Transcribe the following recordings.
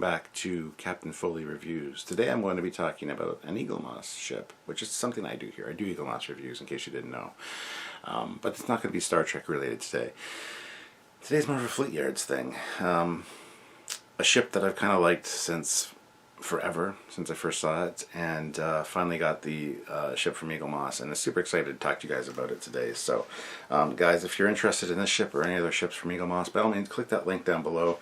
welcome back to Captain Foley Reviews. Today I'm going to be talking about an Eaglemoss ship, which is something I do here. I do Eaglemoss reviews in case you didn't know. But it's not going to be Star Trek related today. Today's more of a Trekyards thing. A ship that I've kind of liked since forever, since I first saw it, and finally got the ship from Eaglemoss, and I'm super excited to talk to you guys about it today. So guys, if you're interested in this ship or any other ships from Eaglemoss, by all means click that link down below.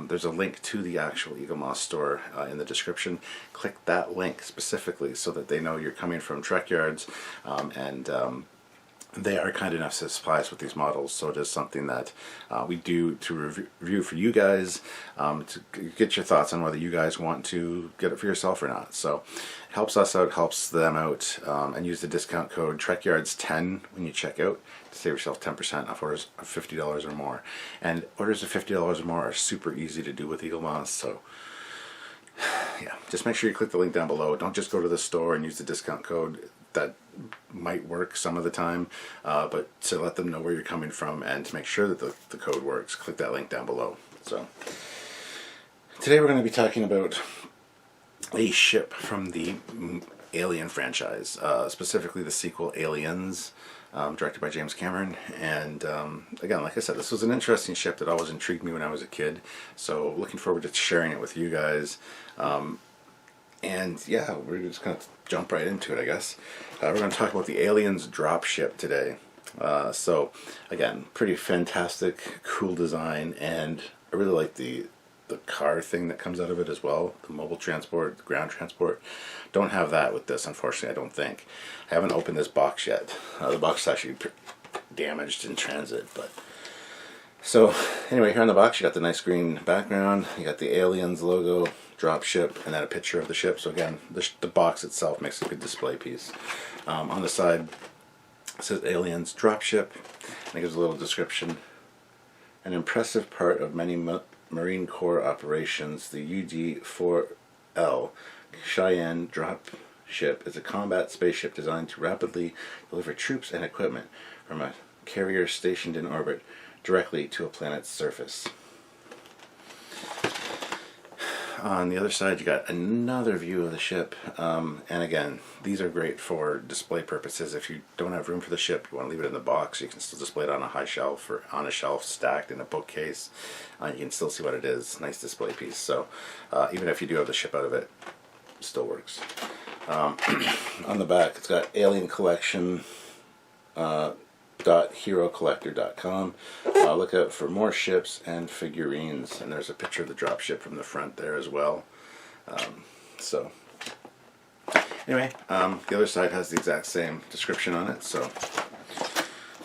There's a link to the actual Eaglemoss store in the description. Click that link specifically so that they know you're coming from Trekyards, and they are kind enough to supply us with these models, so it is something that we do to review for you guys, to get your thoughts on whether you guys want to get it for yourself or not. So it helps us out, helps them out, and use the discount code Trekyards10 when you check out to save yourself 10% off orders of $50 or more. And orders of $50 or more are super easy to do with Eaglemoss, so yeah, just make sure you click the link down below. Don't just go to the store and use the discount code. That might work some of the time, but to let them know where you're coming from and to make sure that the code works, click that link down below. So today we're going to be talking about a ship from the Alien franchise, specifically the sequel Aliens, directed by James Cameron. And again, like I said, this was an interesting ship that always intrigued me when I was a kid, so looking forward to sharing it with you guys. And yeah, we're just going to jump right into it, I guess. We're going to talk about the Aliens Dropship today. So again, pretty fantastic, cool design, and I really like the car thing that comes out of it as well. The mobile transport, the ground transport. Don't have that with this, unfortunately, I don't think. I haven't opened this box yet. The box is actually damaged in transit, but... So anyway, here on the box you got the nice green background, you got the Aliens logo, Dropship, and then a picture of the ship. So again, the box itself makes a good display piece. On the side it says Aliens Dropship, and it gives a little description. An impressive part of many Marine Corps operations, the UD-4L Cheyenne Dropship is a combat spaceship designed to rapidly deliver troops and equipment from a carrier stationed in orbit directly to a planet's surface. On the other side you got another view of the ship, and again, these are great for display purposes. If you don't have room for the ship, you want to leave it in the box, you can still display it on a high shelf or on a shelf stacked in a bookcase. You can still see what it is. Nice display piece. So even if you do have the ship out of it, it still works. On the back it's got Alien Collection .herocollector.com. Look out for more ships and figurines, and there's a picture of the dropship from the front there as well. So anyway, the other side has the exact same description on it, so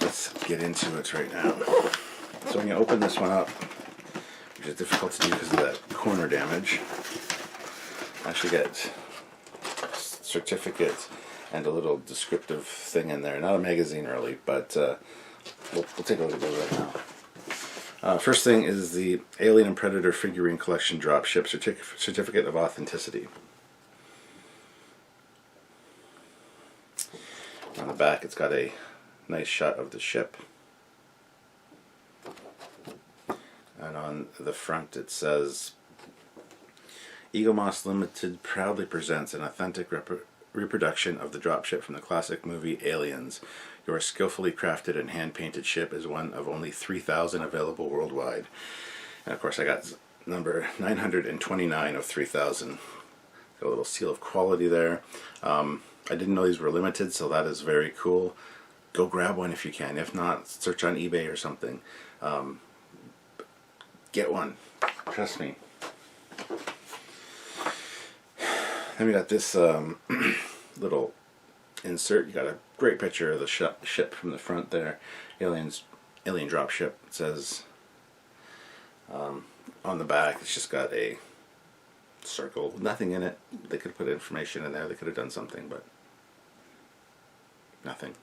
let's get into it right now. So when you open this one up, which is difficult to do because of that corner damage, I actually get certificates and a little descriptive thing in there. Not a magazine really, but we'll take a look at it right now. First thing is the Alien and Predator Figurine Collection Dropship Certificate of Authenticity. On the back it's got a nice shot of the ship. And on the front it says, Eaglemoss Limited proudly presents an authentic reproduction of the dropship from the classic movie Aliens. Your skillfully crafted and hand-painted ship is one of only 3,000 available worldwide. And of course I got number 929 of 3,000. Got a little seal of quality there. I didn't know these were limited, so that is very cool. Go grab one if you can. If not, search on eBay or something. Get one. Trust me. Then we got this little insert. You got a great picture of the ship from the front there. Alien Dropship. It says on the back it's just got a circle with nothing in it. They could put information in there. They could have done something, but nothing.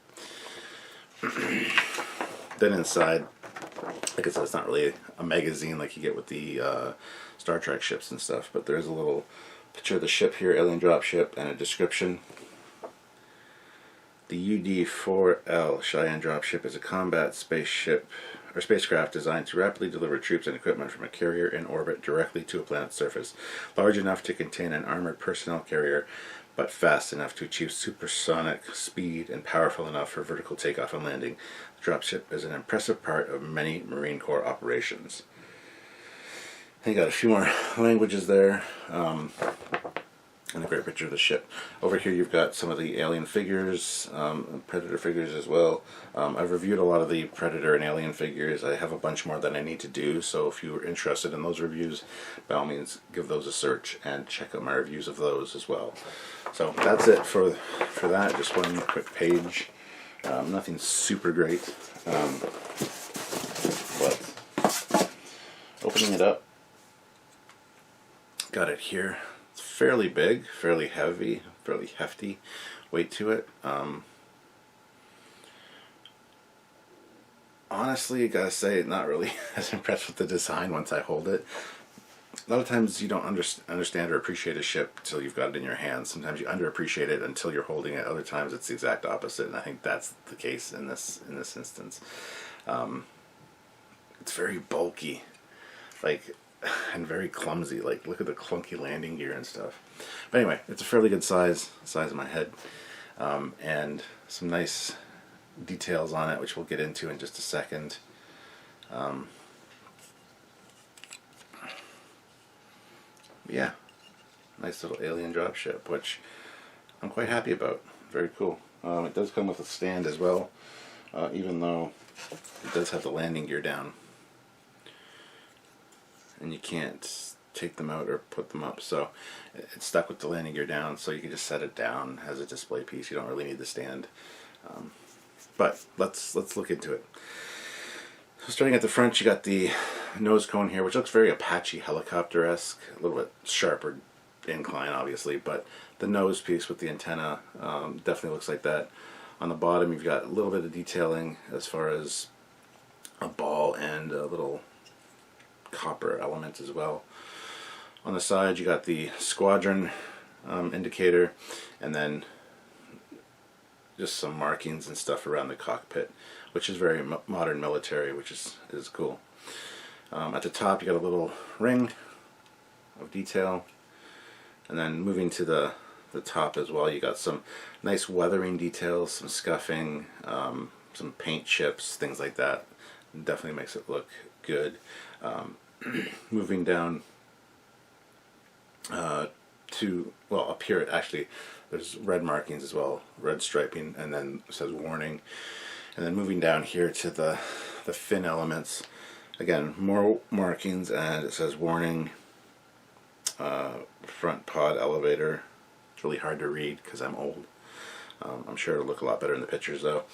Then inside, like I said, it's not really a magazine like you get with the Star Trek ships and stuff, but there's a little picture of the ship here, Alien Dropship, and a description. The UD-4L Cheyenne Dropship is a combat spaceship or spacecraft designed to rapidly deliver troops and equipment from a carrier in orbit directly to a planet's surface, large enough to contain an armored personnel carrier, but fast enough to achieve supersonic speed and powerful enough for vertical takeoff and landing. The dropship is an impressive part of many Marine Corps operations. I got a few more languages there, and a great picture of the ship. Over here you've got some of the alien figures, Predator figures as well. I've reviewed a lot of the Predator and alien figures. I have a bunch more that I need to do, so if you're interested in those reviews, by all means give those a search and check out my reviews of those as well. So that's it for that, just one quick page. Nothing super great, but opening it up, got it here. It's fairly big, fairly heavy, fairly hefty weight to it. Honestly, I gotta say, not really as impressed with the design once I hold it. A lot of times you don't understand or appreciate a ship until you've got it in your hands. Sometimes you underappreciate it until you're holding it. Other times it's the exact opposite, and I think that's the case in this instance. It's very bulky, and very clumsy. Look at the clunky landing gear and stuff. But anyway, it's a fairly good size of my head, and some nice details on it, which we'll get into in just a second. Yeah, nice little alien dropship, which I'm quite happy about. Very cool. It does come with a stand as well, even though it does have the landing gear down, and you can't take them out or put them up, so it's stuck with the landing gear down, so you can just set it down as a display piece. You don't really need the stand, but let's look into it. So starting at the front, you got the nose cone here, which looks very Apache helicopter-esque, a little bit sharper incline obviously, but the nose piece with the antenna definitely looks like that. On the bottom you've got a little bit of detailing as far as a ball and a little copper element as well. On the side you got the squadron indicator, and then just some markings and stuff around the cockpit, which is very modern military, which is cool. At the top you got a little ring of detail, and then moving to the top as well, you got some nice weathering details, some scuffing, some paint chips, things like that. Definitely makes it look good. Moving down to, well, up here actually there's red markings as well, red striping, and then it says warning. And then moving down here to the fin elements, again more markings, and it says warning, front pod elevator. It's really hard to read because I'm old. I'm sure it'll look a lot better in the pictures though.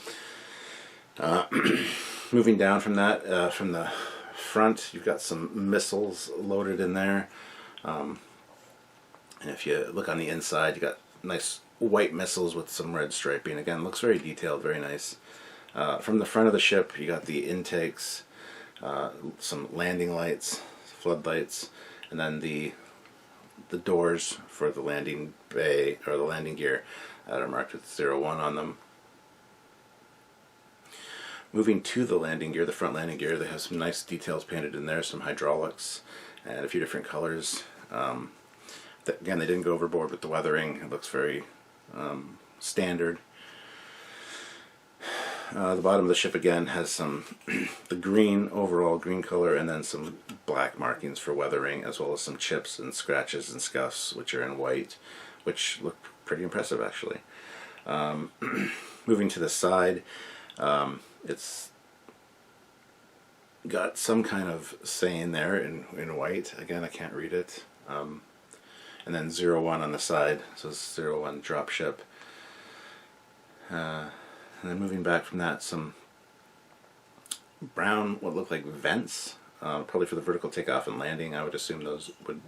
Moving down from that, from the front, you've got some missiles loaded in there, and if you look on the inside, you got nice white missiles with some red striping. Again, looks very detailed, very nice. From the front of the ship, you got the intakes, some landing lights, floodlights, and then the doors for the landing bay, or the landing gear, that are marked with 01 on them. Moving to the landing gear, the front landing gear, they have some nice details painted in there, some hydraulics, and a few different colors. Again, they didn't go overboard with the weathering. It looks very standard. The bottom of the ship again has some the green, overall green color, and then some black markings for weathering, as well as some chips and scratches and scuffs which are in white, which look pretty impressive actually. Moving to the side, it's got some kind of saying there in white. Again, I can't read it. And then 01 on the side, so it's 01 dropship. And then moving back from that, some brown, what look like vents, probably for the vertical takeoff and landing. I would assume those would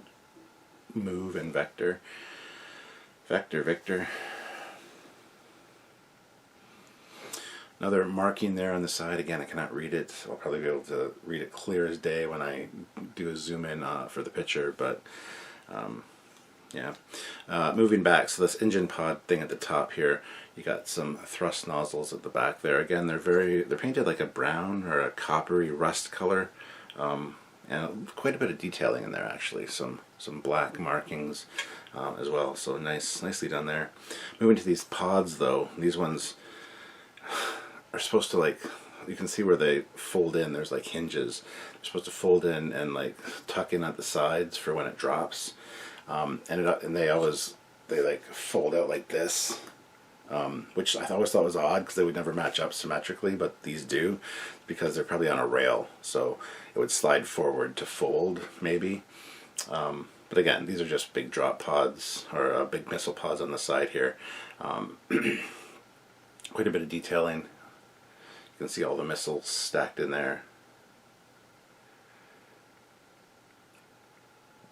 move in vector. Victor. Another marking there on the side. Again, I cannot read it. I'll probably be able to read it clear as day when I do a zoom in for the picture, but Yeah. Moving back, so this engine pod thing at the top here, you got some thrust nozzles at the back there. Again, they're painted like a brown or a coppery rust color, and quite a bit of detailing in there actually. Some black markings as well. So nicely done there. Moving to these pods though, these ones are supposed to, like, you can see where they fold in. There's like hinges. They're supposed to fold in and like tuck in at the sides for when it drops. And they like fold out like this, which I always thought was odd because they would never match up symmetrically, but these do because they're probably on a rail, so it would slide forward to fold maybe. But again, these are just big drop pods or big missile pods on the side here. Quite a bit of detailing. You can see all the missiles stacked in there.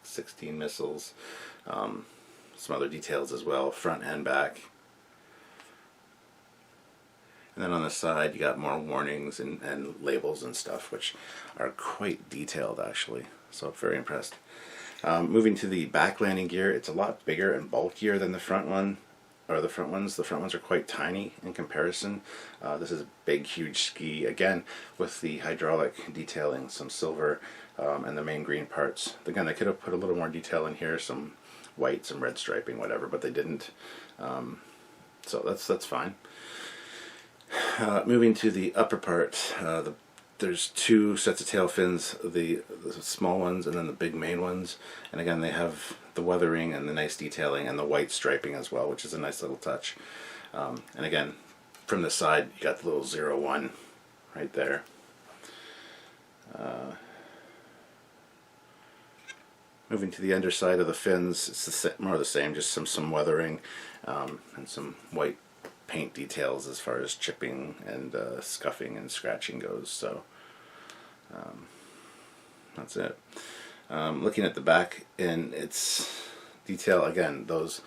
16 missiles. Some other details as well, front and back. And then on the side you got more warnings and labels and stuff, which are quite detailed actually. So very impressed. Moving to the back landing gear, it's a lot bigger and bulkier than the front one. Or the front ones. The front ones are quite tiny in comparison. This is a big, huge ski, again, with the hydraulic detailing, some silver, and the main green parts. Again, they could have put a little more detail in here, some white, some red striping, whatever, but they didn't. So that's fine. Moving to the upper part, there's two sets of tail fins, the small ones and then the big main ones. And again, they have the weathering and the nice detailing and the white striping as well, which is a nice little touch. And again, from the side, you got the little 01 right there. Moving to the underside of the fins, it's more of the same, just some weathering and some white paint details as far as chipping and scuffing and scratching goes. So that's it. Looking at the back in its detail, again, those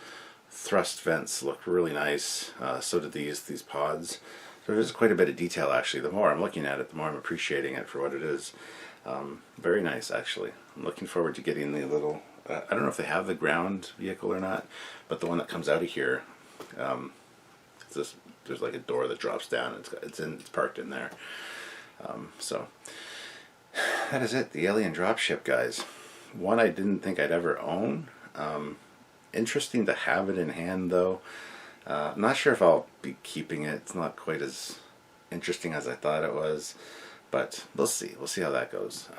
thrust vents look really nice. So do these pods. So there's quite a bit of detail actually. The more I'm looking at it, the more I'm appreciating it for what it is. Very nice actually. I'm looking forward to getting the little, I don't know if they have the ground vehicle or not, but the one that comes out of here, there's like a door that drops down and it's parked in there. So that is it, the Alien Dropship, guys. One I didn't think I'd ever own. Interesting to have it in hand though. I'm not sure if I'll be keeping it. It's not quite as interesting as I thought it was, but we'll see how that goes.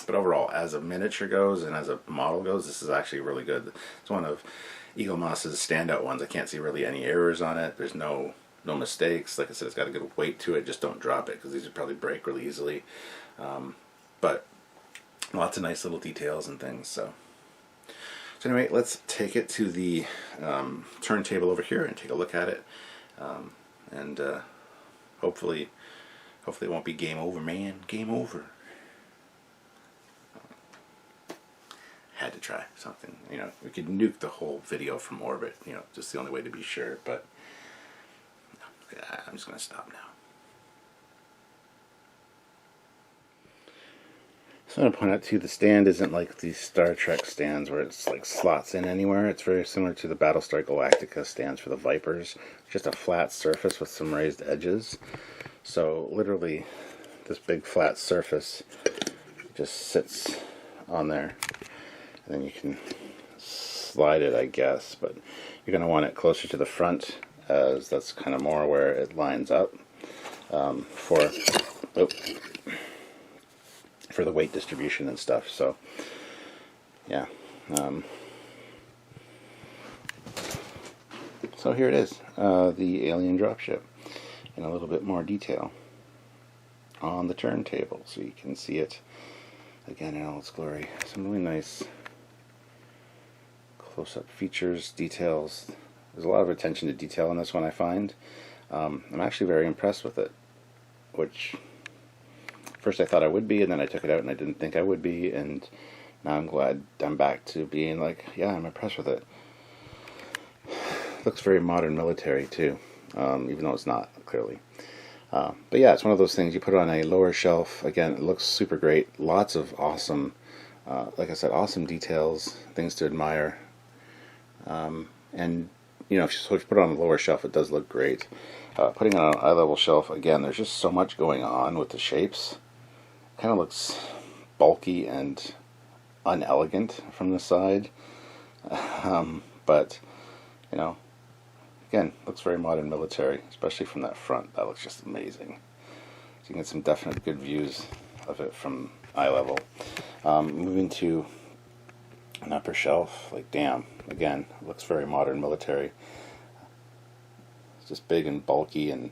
But overall, as a miniature goes and as a model goes, this is actually really good. It's one of Eaglemoss's standout ones. I can't see really any errors on it. There's no mistakes. Like I said, it's got a good weight to it. Just don't drop it because these would probably break really easily. But lots of nice little details and things. So anyway, let's take it to the turntable over here and take a look at it. And hopefully it won't be game over, man. Game over. Had to try something. You know, we could nuke the whole video from orbit. You know, just the only way to be sure. But I'm just going to stop now. So I'm going to point out too, the stand isn't like these Star Trek stands where it's like slots in anywhere. It's very similar to the Battlestar Galactica stands for the Vipers. Just a flat surface with some raised edges. So literally this big flat surface just sits on there. And then you can slide it, I guess, but you're going to want it closer to the front, as that's kind of more where it lines up for the weight distribution and stuff. So yeah, so here it is, the Alien Dropship in a little bit more detail on the turntable, so you can see it again in all its glory. Some really nice close-up features, details. There's a lot of attention to detail in this one, I find. I'm actually very impressed with it, which first I thought I would be, and then I took it out and I didn't think I would be, and now I'm glad I'm back to being like, yeah, I'm impressed with it. Looks very modern military too, even though it's not, clearly. But yeah, it's one of those things you put it on a lower shelf. Again, it looks super great. Lots of awesome Like I said, awesome details, things to admire. And, you know, if you put it on a lower shelf, it does look great. Putting it on an eye level shelf, again, there's just so much going on with the shapes. Kind of looks bulky and unelegant from the side. But, you know, again, looks very modern military, especially from that front. That looks just amazing. So you can get some definite good views of it from eye level. Moving to an upper shelf, like damn, again, looks very modern military. It's just big and bulky and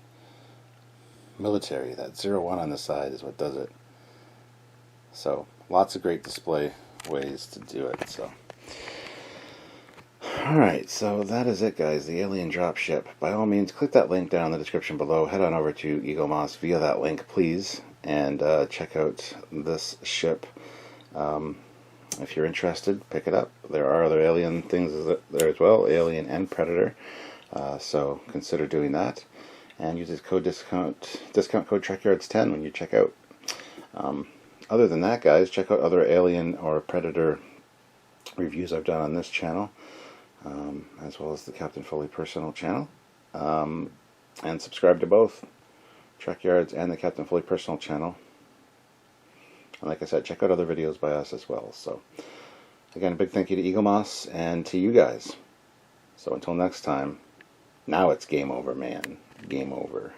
military. That 01 on the side is what does it. So lots of great display ways to do it. So alright, so that is it, guys, the Alien Dropship. By all means, click that link down in the description below. Head on over to Eaglemoss via that link, please, and check out this ship. If you're interested, pick it up. There are other Alien things there as well, Alien and Predator, so consider doing that. And use this discount code Trekyards10 when you check out. Other than that, guys, check out other Alien or Predator reviews I've done on this channel, as well as the Captain Foley personal channel, and subscribe to both Trekyards and the Captain Foley personal channel. And like I said, check out other videos by us as well. So again, a big thank you to Eaglemoss and to you guys. So until next time, now it's game over, man. Game over.